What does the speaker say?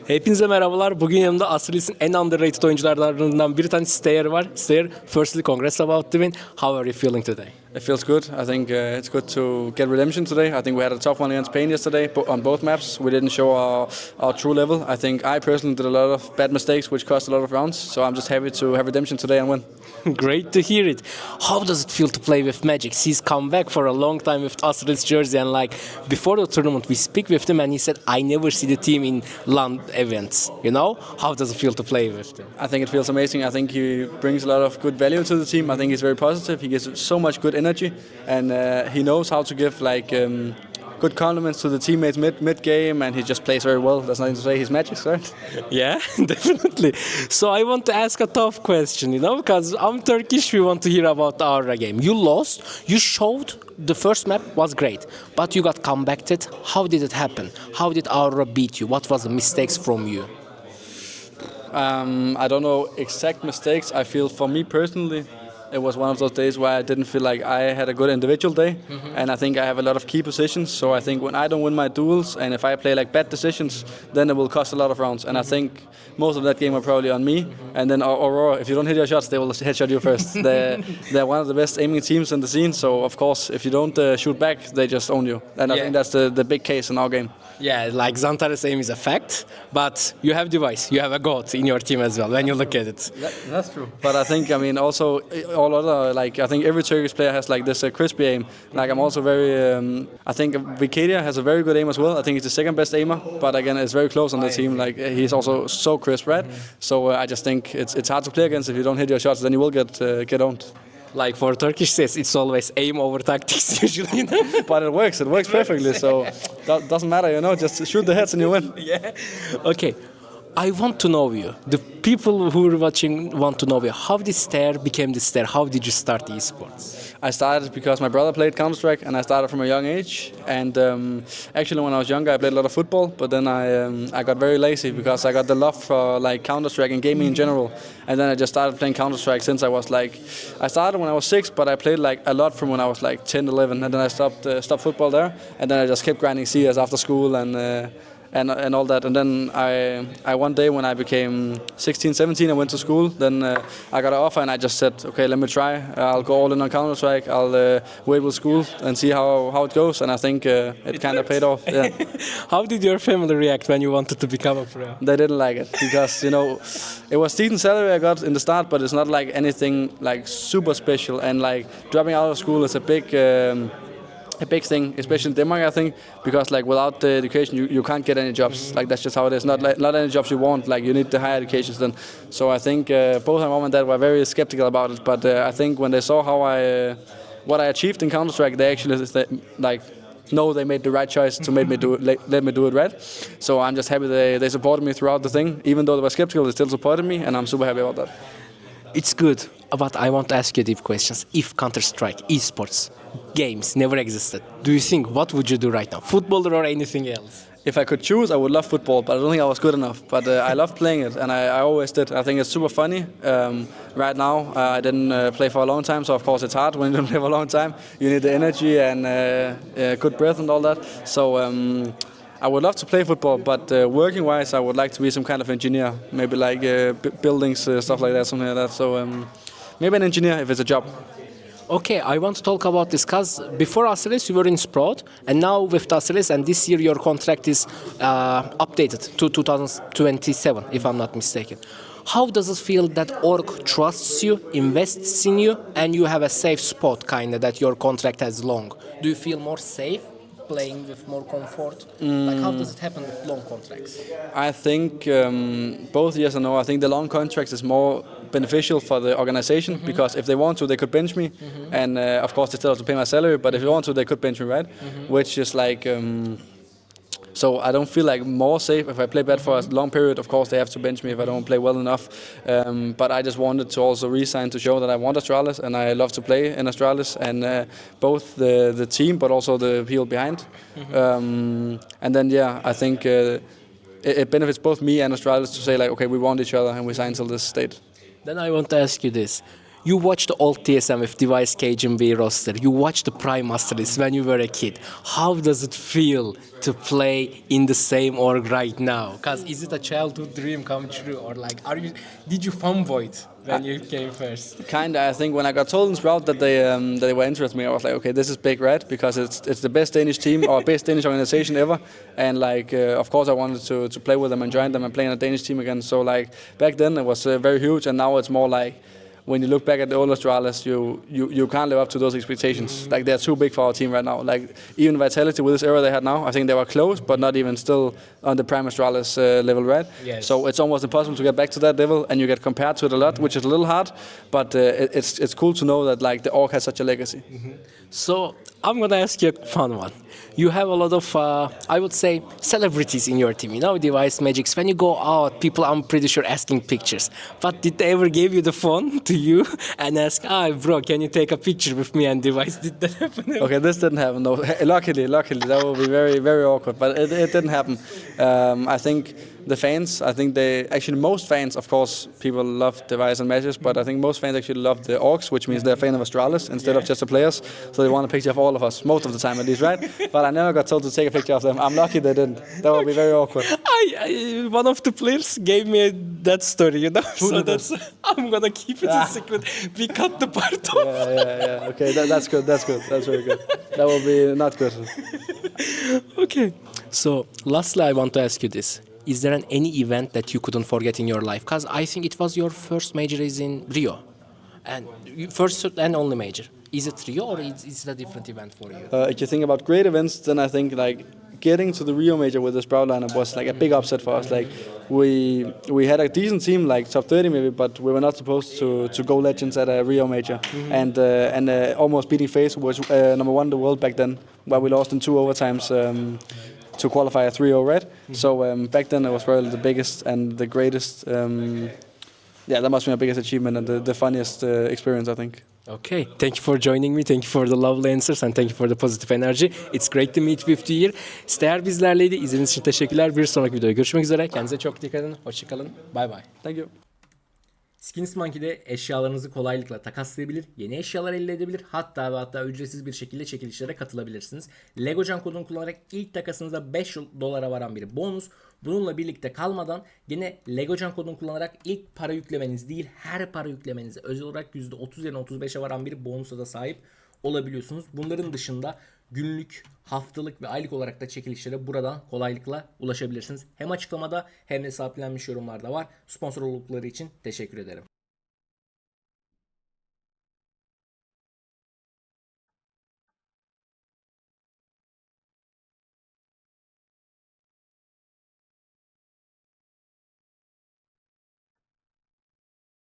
Hepinize merhabalar. Bugün yanımda Astralis'in en underrated oyuncularından bir tanesi Staehr var. Staehr, firstly, congrats about the win. How are you feeling today? It feels good. I think it's good to get redemption today. I think we had a tough one against Spain yesterday on both maps. We didn't show our true level. I think I personally did a lot of bad mistakes which cost a lot of rounds. So I'm just happy to have redemption today and win. Great to hear it. How does it feel to play with Magic? He's come back for a long time with Astralis jersey, and like before the tournament we speak with him and he said, I never see the team in LAN events. You know? How does it feel to play with him? I think it feels amazing. I think he brings a lot of good value to the team. I think he's very positive. He gives so much good energy, and he knows how to give good compliments to the teammates mid game, and he just plays very well. There's nothing to say. He's Magic, right? Yeah, definitely. So I want to ask a tough question, because I'm Turkish. We want to hear about the Aurora game. You lost. You showed the first map was great, but you got comebacked. How did it happen? How did Aurora beat you? What was the mistakes from you? I don't know exact mistakes. I feel for me personally, it was one of those days where I didn't feel like I had a good individual day, and I think I have a lot of key positions. So I think when I don't win my duels, and if I play like bad decisions, then it will cost a lot of rounds. And I think most of that game were probably on me. And then Aurora, if you don't hit your shots, they will headshot you first. They're one of the best aiming teams in the scene. So of course, if you don't shoot back, they just own you. And I think that's the big case in our game. Yeah, like Zantares aim is a fact, but you have device, you have a god in your team as well when you look at it. That's true. But I think, also all other, I think every Turkish player has this crispy aim. I'm also very, I think Vikadia has a very good aim as well. I think he's the second best aimer, but again, it's very close on the team. He's also so crisp, right? So I just think it's hard to play against. If you don't hit your shots, then you will get owned. Like for Turkish says, it's always aim over tactics usually. But it works perfectly, so doesn't matter, just shoot the heads and you win. Yeah. Okay, I want to know you. The people who are watching want to know you. How did Staehr become the Staehr? How did you start esports? I started because my brother played Counter-Strike, and I started from a young age. And actually, when I was younger, I played a lot of football. But then I got very lazy because I got the love for Counter-Strike and gaming in general. And then I just started playing Counter-Strike since I was I started when I was 6, but I played a lot from when I was 10, 11. And then I stopped football there. And then I just kept grinding CS after school and all that. And then I one day when I became 16, 17, I went to school. Then I got an offer and I just said, okay, let me try. I'll go all in on Counter-Strike. I'll wait with school and see how it goes. And I think it kind of paid off. Yeah. How did your family react when you wanted to become a pro? They didn't like it because, it was decent salary I got in the start, but it's not anything super special. And dropping out of school is a big thing, especially in Denmark, I think, because without the education, you can't get any jobs. That's just how it is. Not any jobs you want. You need the higher education then. So I think both my mom and dad were very skeptical about it. But I think when they saw what I achieved in Counter-Strike, they actually know they made the right choice to let me do it right. So I'm just happy they supported me throughout the thing. Even though they were skeptical, they still supported me, and I'm super happy about that. It's good, but I want to ask you deep questions. If Counter-Strike, esports, games never existed, do you think what would you do right now? Football or anything else? If I could choose, I would love football, but I don't think I was good enough. But I love playing it, and I always did. I think it's super funny. Right now, I didn't play for a long time, so of course it's hard when you don't play for a long time. You need the energy and good breath and all that. So I would love to play football, but working-wise, I would like to be some kind of engineer. Maybe buildings, stuff like that, something like that. So maybe an engineer if it's a job. Okay, I want to talk about this because before Astralis you were in Sprout, and now with Astralis, and this year your contract is updated to 2027, if I'm not mistaken. How does it feel that org trusts you, invests in you, and you have a safe spot, that your contract has long? Do you feel more safe playing with more comfort? How does it happen with long contracts? I think both yes and no. I think the long contracts is more beneficial for the organization because if they want to, they could bench me, and of course they still have to pay my salary. But if they want to, they could bench me, right? Which is so I don't feel more safe if I play bad for a long period. Of course, they have to bench me if I don't play well enough. But I just wanted to also resign to show that I want Astralis and I love to play in Astralis, and both the team but also the people behind. And then I think it benefits both me and Astralis to say okay, we want each other and we sign till this date. Then I want to ask you this. You watched the old TSM with Device Cage and V roster. You watched the Prime Astralis when you were a kid. How does it feel to play in the same org right now? Cause is it a childhood dream come true, or like did you fanboy it when you came first? Kinda. I think when I got told in Sprout that they were interested in me, I was like, okay, this is big red because it's the best Danish team or best Danish organization ever, and like of course I wanted to play with them and join them and play in a Danish team again. So like back then it was very huge, and now it's more like, when you look back at the old Astralis, you can't live up to those expectations. Like they're too big for our team right now. Like even Vitality with this era they had now, I think they were close, but not even still on the prime Astralis level, right? Yes. So it's almost impossible to get back to that level, and you get compared to it a lot, which is a little hard. But it's cool to know that like the org has such a legacy. So I'm gonna ask you a fun one. You have a lot of, I would say, celebrities in your team. You know, Device Magics. When you go out, people, I'm pretty sure, asking pictures. But did they ever give you the phone to you and ask, bro, can you take a picture with me and Device? Did that happen? Okay, this didn't happen. No, luckily, that would be very, very awkward. But it didn't happen. I think the fans, most fans, of course, people love Device and Matches, but I think most fans actually love the orgs, which means they're a fan of Astralis instead of just the players. So they want a picture of all of us, most of the time at least, right? But I never got told to take a picture of them. I'm lucky they didn't. That would be very awkward. One of the players gave me that story, you know. So did I'm gonna keep it a secret. We cut the part off. Yeah. Okay, that's good. That's very good. That will be not good. Okay. So lastly, I want to ask you this. Is there any event that you couldn't forget in your life? Because I think it was your first major is in Rio. And first and only major. Is it Rio or is it a different event for you? If you think about great events, then I think like getting to the Rio major with the Sprout lineup was like a big upset for us. Like we had a decent team, like top 30 maybe, but we were not supposed to go legends at a Rio major. And almost beating FaZe, who was number one in the world back then, where we lost in 2 overtimes to qualify a 3-0, right? So back then it was probably the biggest and the greatest. That must be my biggest achievement and the funniest experience, I think. Okay, thank you for joining me. Thank you for the lovely answers and thank you for the positive energy. It's great to meet with you here. Staehr bizlerleydi. İzlediğiniz için teşekkürler. Bir sonraki videoda görüşmek üzere. Kendinize çok dikkat edin. Hoşçakalın. Bye bye. Thank you. Skins Monkey'de eşyalarınızı kolaylıkla takaslayabilir, yeni eşyalar elde edebilir, hatta ücretsiz bir şekilde çekilişlere katılabilirsiniz. LEGOCAN kodunu kullanarak ilk takasınızda $5 varan bir bonus. Bununla birlikte kalmadan gene LEGOCAN kodunu kullanarak ilk para yüklemeniz değil, her para yüklemenize özel olarak %30 yerine 35'e varan bir bonusa da sahip olabiliyorsunuz. Bunların dışında günlük, haftalık ve aylık olarak da çekilişlere buradan kolaylıkla ulaşabilirsiniz. Hem açıklamada hem de sabitlenmiş yorumlarda var. Sponsor oldukları için teşekkür ederim.